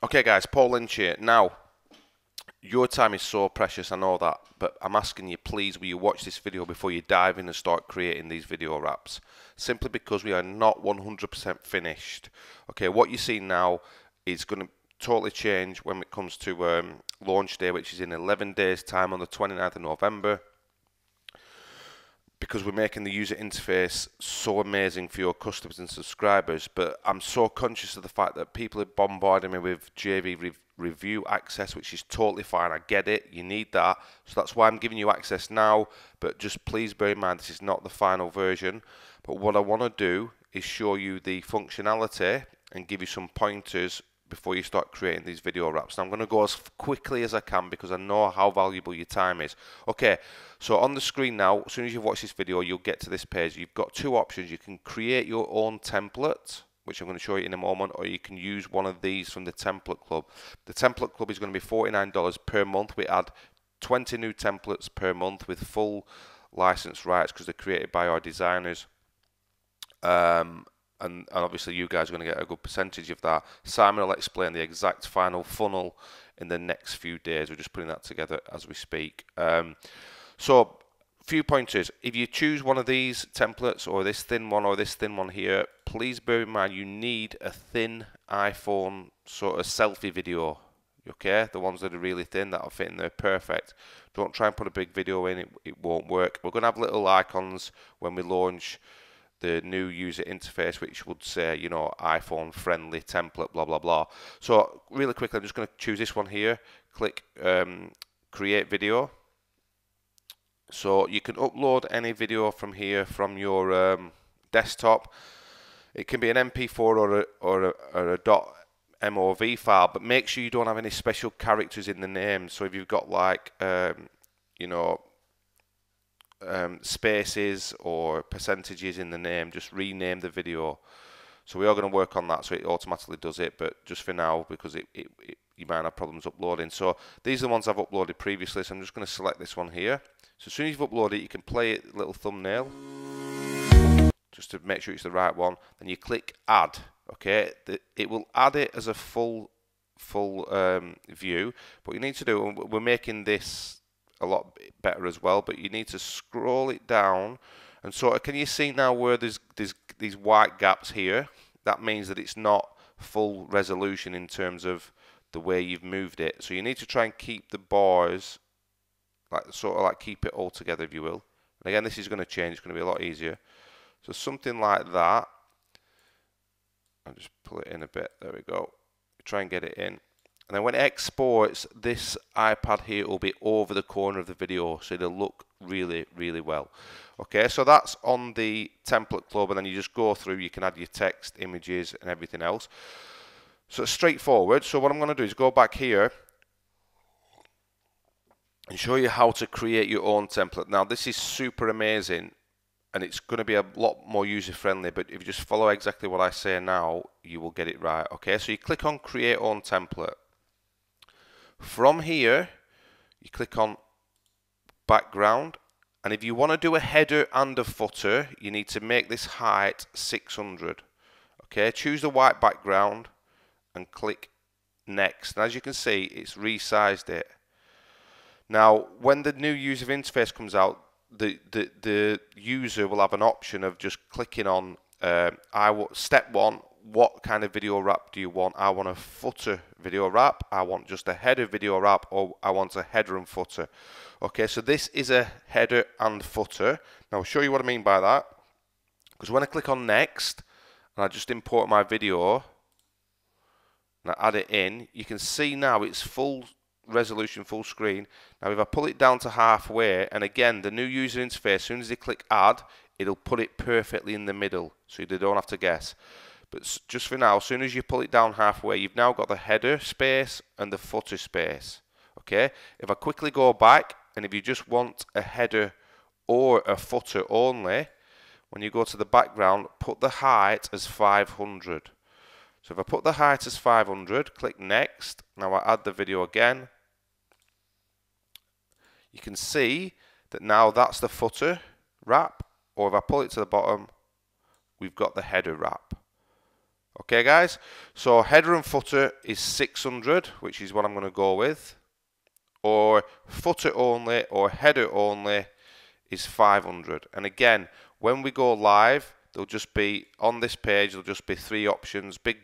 Okay guys, Paul Lynch here. Now, your time is so precious, I know that, but I'm asking you, please, will you watch this video before you dive in and start creating these video wraps? Simply because we are not 100% finished. Okay, what you see now is going to totally change when it comes to launch day, which is in 11 days time on the 29th of November. Because we're making the user interface so amazing for your customers and subscribers, but I'm so conscious of the fact that people are bombarding me with JV review access, which is totally fine. I get it, you need that, so that's why I'm giving you access now. But just please bear in mind, this is not the final version. But what I want to do is show you the functionality and give you some pointers before you start creating these video wraps. Now I'm going to go as quickly as I can because I know how valuable your time is. Okay, so on the screen now, as soon as you've watched this video, you'll get to this page. You've got two options. You can create your own template, which I'm going to show you in a moment, or you can use one of these from the template club. The template club is going to be $49 per month. We add 20 new templates per month with full license rights because they're created by our designers. And obviously you guys are going to get a good percentage of that. Simon will explain the exact final funnel in the next few days. We're just putting that together as we speak. So, few pointers. If you choose one of these templates, or this thin one, or this thin one here, please bear in mind you need a thin iPhone sort of selfie video. Okay, the ones that are really thin, that'll fit in there perfect. Don't try and put a big video in, it won't work. We're going to have little icons when we launch the new user interface, which would say, you know, iPhone friendly template, blah blah blah. So really quickly, I'm just going to choose this one here, click create video. So you can upload any video from here from your desktop. It can be an MP4 or a .mov file, but make sure you don't have any special characters in the name. So if you've got like you know, spaces or percentages in the name, just rename the video. So we are going to work on that so it automatically does it, but just for now, because you might have problems uploading. So these are the ones I've uploaded previously, so I'm just going to select this one here. So as soon as you've uploaded it, you can play it, little thumbnail, just to make sure it's the right one. Then you click add. Okay, it will add it as a full view. But you need to do, we're making this a lot better as well, but you need to scroll it down and sort of, can you see now where there's these white gaps here? That means that it's not full resolution in terms of the way you've moved it. So you need to try and keep the bars, like sort of like keep it all together, if you will. And again, this is going to change, it's going to be a lot easier. So something like that. I'll just pull it in a bit, there we go. Try and get it in. And then when it exports, this iPad here will be over the corner of the video, so it'll look really, really well. Okay, so that's on the template club, and then you just go through, you can add your text, images, and everything else. So it's straightforward. So what I'm going to do is go back here and show you how to create your own template. Now, this is super amazing, and it's going to be a lot more user-friendly, but if you just follow exactly what I say now, you will get it right. Okay, so you click on Create Own Template. From here, you click on background, and if you want to do a header and a footer, you need to make this height 600. Okay, choose the white background and click next. And as you can see, it's resized it. Now, when the new user interface comes out, the user will have an option of just clicking on step one. What kind of video wrap do you want? I want a footer video wrap, I want just a header video wrap, or I want a header and footer. Okay, so this is a header and footer. Now I'll show you what I mean by that. Because when I click on next, and I just import my video, and I add it in, you can see now it's full resolution, full screen. Now if I pull it down to halfway, and again, the new user interface, as soon as they click add, it'll put it perfectly in the middle, so they don't have to guess. But just for now, as soon as you pull it down halfway, you've now got the header space and the footer space. Okay? If I quickly go back, and if you just want a header or a footer only, when you go to the background, put the height as 500. So if I put the height as 500, click next. Now I add the video again. You can see that now that's the footer wrap, or if I pull it to the bottom, we've got the header wrap. Okay guys, so header and footer is 600, which is what I'm going to go with, or footer only or header only is 500. And again, when we go live, there'll just be, on this page, there'll just be 3 options, big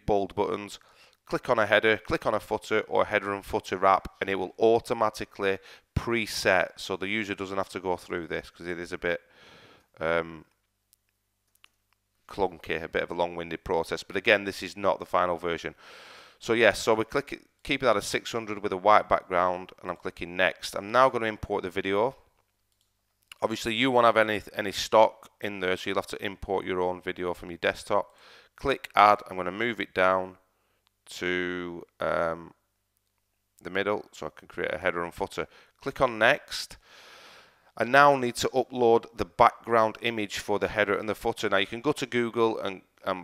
bold buttons. Click on a header, click on a footer, or header and footer wrap, and it will automatically preset, so the user doesn't have to go through this, because it is a bit clunky, a bit of a long-winded process. But again, this is not the final version. So yes, so we keep that at 600 with a white background, and I'm clicking next. I'm now going to import the video. Obviously, you won't have any stock in there, so you'll have to import your own video from your desktop. Click add. I'm going to move it down to the middle, so I can create a header and footer. Click on next. I now need to upload the background image for the header and the footer. Now you can go to Google and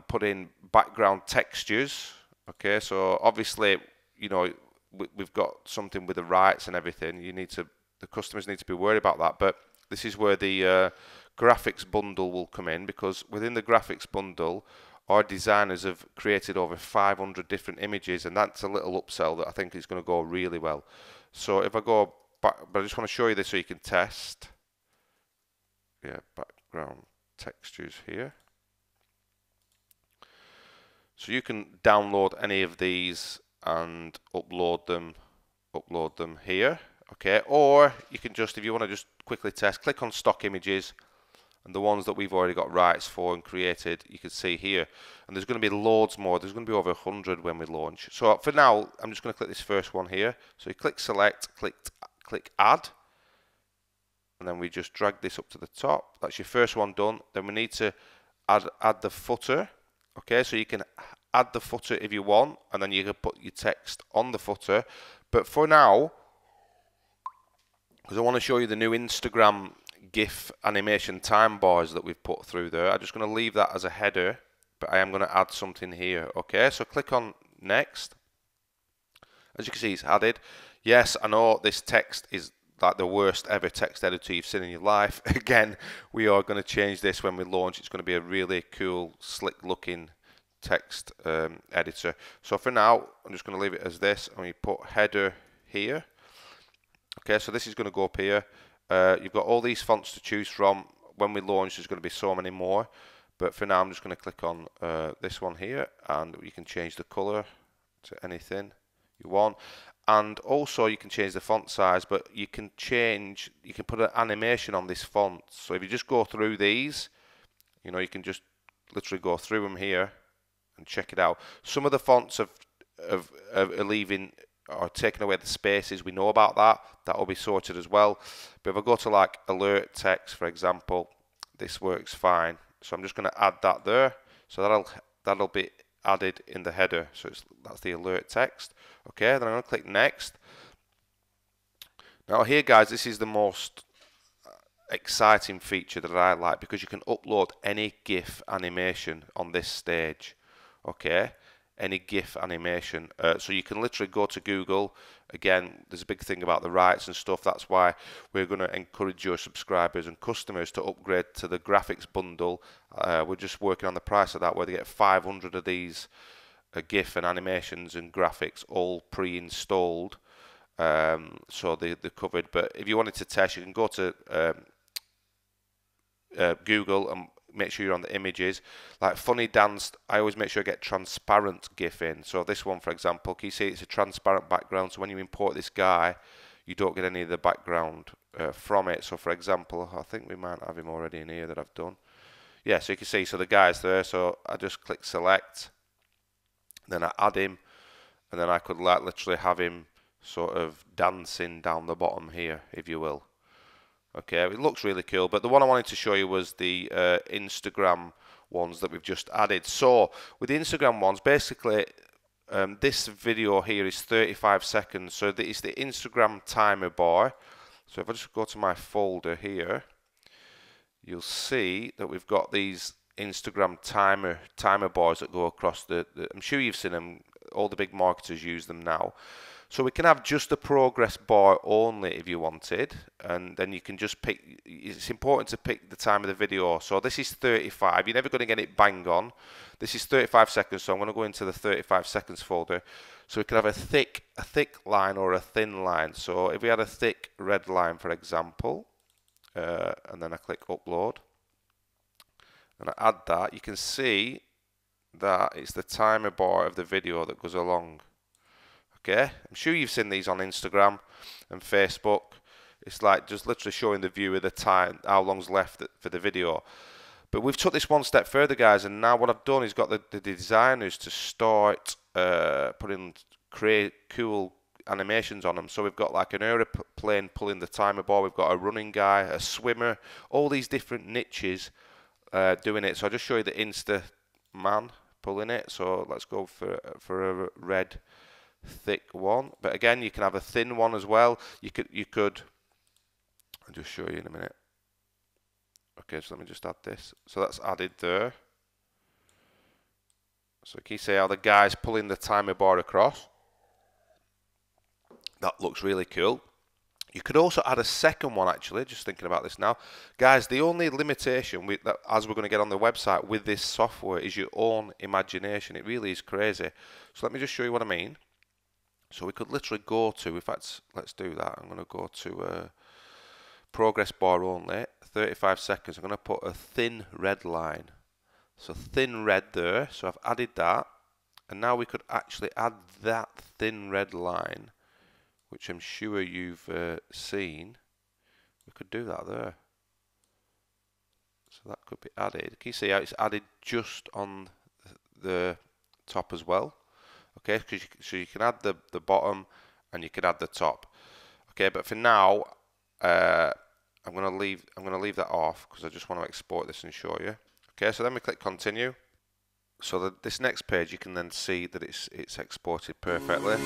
put in background textures. Okay, so obviously, you know, we've got something with the rights and everything. The customers need to be worried about that. But this is where the graphics bundle will come in, because within the graphics bundle, our designers have created over 500 different images, and that's a little upsell that I think is going to go really well. So if I go back, but I just want to show you this so you can test. Yeah, background textures here. So you can download any of these and upload them here. Okay, or you can just, if you want to just quickly test, click on stock images, and the ones that we've already got rights for and created, you can see here. And there's going to be loads more. There's going to be over 100 when we launch. So for now, I'm just going to click this first one here. So you click select, click add, and then we just drag this up to the top. That's your first one done. Then we need to add the footer. Okay, so you can add the footer if you want, and then you can put your text on the footer. But for now, because I want to show you the new Instagram GIF animation time bars that we've put through there, I'm just going to leave that as a header, but I am going to add something here. Okay, so click on next. As you can see, it's added. Yes, I know this text is like the worst ever text editor you've seen in your life. Again, we are going to change this when we launch. It's going to be a really cool, slick looking text editor. So for now, I'm just going to leave it as this, and we put header here. Okay, so this is going to go up here. You've got all these fonts to choose from. When we launch, there's going to be so many more. But for now, I'm just going to click on this one here, and you can change the color to anything you want. And also, you can change the font size, but you can put an animation on this font. So if you just go through these, you know, you can just literally go through them here and check it out. Some of the fonts are leaving or taking away the spaces. We know about that. That will be sorted as well. But if I go to like alert text, for example, this works fine. So I'm just going to add that there. So that'll be added in the header. So that's the alert text. Okay, then I'm going to click next. Now here, guys, this is the most exciting feature that I like, because you can upload any GIF animation on this stage. Okay, any GIF animation. So you can literally go to Google. Again, there's a big thing about the rights and stuff. That's why we're going to encourage your subscribers and customers to upgrade to the graphics bundle. We're just working on the price of that, where they get 500 of these GIF and animations and graphics all pre-installed. So they're covered. But if you wanted to test, you can go to Google and make sure you're on the images. Like funny dance, I always make sure I get transparent GIF in. So this one, for example, can you see it's a transparent background, so when you import this guy, you don't get any of the background from it. So for example, I think we might have him already in here that I've done. Yeah, so you can see, so the guy's there, so I just click select, then I add him, and then I could like literally have him sort of dancing down the bottom here, if you will. Okay, it looks really cool, but the one I wanted to show you was the Instagram ones that we've just added. So with the Instagram ones, basically this video here is 35 seconds, so it's the Instagram timer bar. So if I just go to my folder here, you'll see that we've got these Instagram timer bars that go across I'm sure you've seen them. all the big marketers use them now. So we can have just a progress bar only if you wanted, and then you can just pick. It's important to pick the time of the video. So this is 35. You're never going to get it bang on. This is 35 seconds, so I'm going to go into the 35 seconds folder. So we can have a thick line or a thin line. So if we had a thick red line, for example, and then I click upload, and I add that, you can see that it's the timer bar of the video that goes along. Okay, I'm sure you've seen these on Instagram and Facebook. It's like just literally showing the viewer the time, how long's left for the video. But we've took this one step further, guys, and now what I've done is got the designers to start create cool animations on them. So we've got like an aeroplane pulling the timer bar, we've got a running guy, a swimmer, all these different niches doing it. So I'll just show you the Insta man pulling it. So let's go for a red thick one, but again you can have a thin one as well. You could I'll just show you in a minute. Okay, so let me just add this. So that's added there. So can you see how the guy's pulling the timer bar across? That looks really cool. You could also add a second one, actually, just thinking about this now. Guys, the only limitation, as we're going to get on the website with this software, is your own imagination. It really is crazy. So let me just show you what I mean. So we could literally go to, in fact, let's do that. I'm going to go to progress bar only, 35 seconds. I'm going to put a thin red line. So thin red there. So I've added that. And now we could actually add that thin red line, which I'm sure you've seen. We could do that there. So that could be added. Can you see how it's added just on the top as well? Okay, so you can add the bottom and you can add the top. Okay, but for now, I'm gonna leave that off because I just want to export this and show you. Okay, so then we click continue. So this next page, you can then see that it's exported perfectly.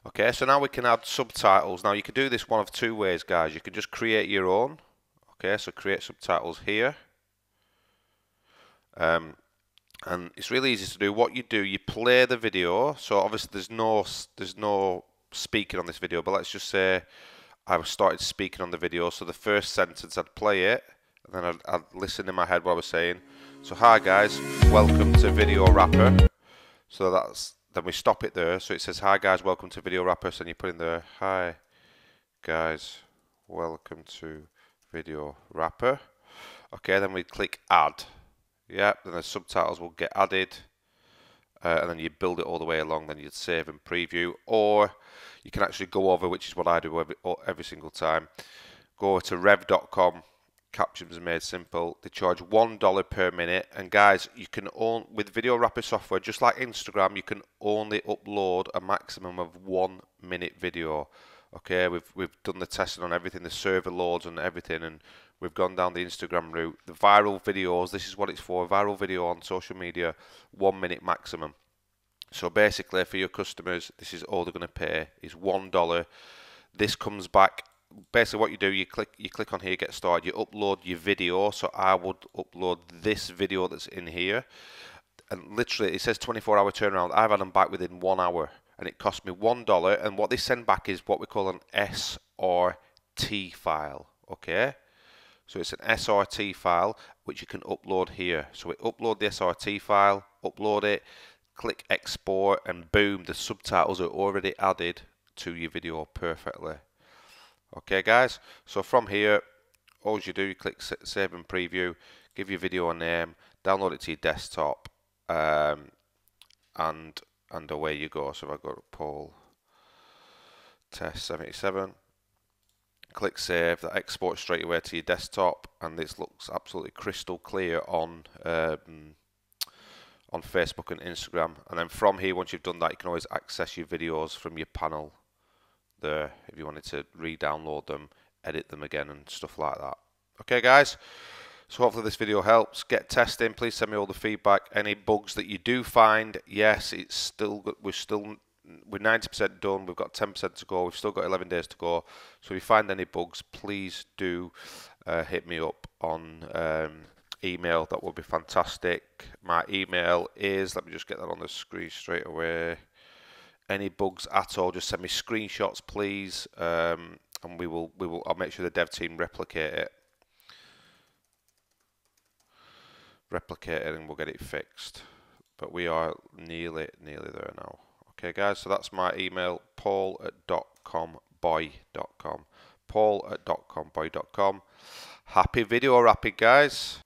Okay, so now we can add subtitles. Now you can do this one of two ways, guys. You can just create your own. Okay, so create subtitles here. And it's really easy to do. What you do, you play the video. So obviously there's no speaking on this video, but let's just say I started speaking on the video. So the first sentence, I'd play it, and then I'd listen in my head what I was saying. So hi guys, welcome to VideoWrappr. So then we stop it there. So it says hi guys, welcome to VideoWrappr. So then you put in there, hi guys, welcome to VideoWrappr. Okay, then we click add. Yeah, then the subtitles will get added, and then you build it all the way along. Then you'd save and preview, or you can actually go over, which is what I do every single time. Go to rev.com. Captions made simple. They charge $1 per minute, and guys, you can with VideoWrappr software, just like Instagram, you can only upload a maximum of 1 minute video. Okay, we've done the testing on everything, the server loads and everything, and we've gone down the Instagram route. The viral videos, this is what it's for. A viral video on social media, 1 minute maximum. So basically, for your customers, this is all they're going to pay is $1. This comes back. Basically, what you do, you click on here, get started. You upload your video. So I would upload this video that's in here, and literally it says 24-hour turnaround. I've had them back within 1 hour, and it cost me $1. And what they send back is what we call an SRT file. Okay. So it's an SRT file which you can upload here. So we upload the SRT file, upload it, click export, and boom, the subtitles are already added to your video perfectly. Okay guys, so from here, all you do, you click save and preview, give your video a name, download it to your desktop, and away you go. So if I go to Paul Test 77, click save, that exports straight away to your desktop, and this looks absolutely crystal clear on Facebook and Instagram. And then from here, once you've done that, you can always access your videos from your panel there if you wanted to re-download them, edit them again, and stuff like that. Okay guys, so hopefully this video helps. Get testing, please send me all the feedback. Any bugs that you do find, yes, it's still we're 90% done. We've got 10% to go. We've still got 11 days to go. So if you find any bugs, please do hit me up on email, that would be fantastic. My email is, let me just get that on the screen straight away. Any bugs at all, just send me screenshots, please, and I'll make sure the dev team replicate it, and we'll get it fixed. But we are nearly there now. Okay, guys, so that's my email, paul@dotcomboy.com. paul@dotcomboy.com. Happy video wrapping, guys.